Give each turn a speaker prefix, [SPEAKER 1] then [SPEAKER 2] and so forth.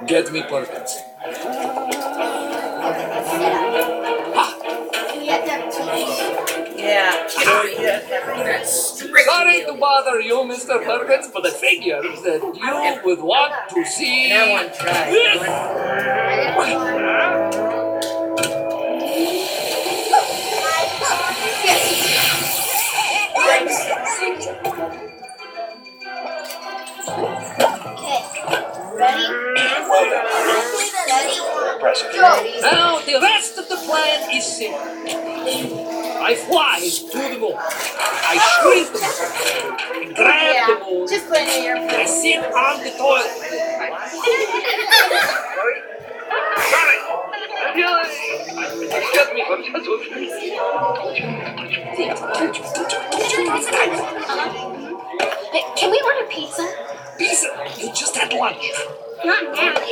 [SPEAKER 1] Get me Perkins.
[SPEAKER 2] Yeah.
[SPEAKER 1] Sorry to bother you, Mr. Perkins, but I figured that you would want to see.
[SPEAKER 2] That one
[SPEAKER 1] Now, the rest of the plan is simple. I fly to the moon. I shrink the moon. Grab the moon.
[SPEAKER 2] Just put it in your
[SPEAKER 1] I sit on the toilet.
[SPEAKER 3] Hey, can we order pizza?
[SPEAKER 1] Pizza, you just had lunch.
[SPEAKER 3] Not now.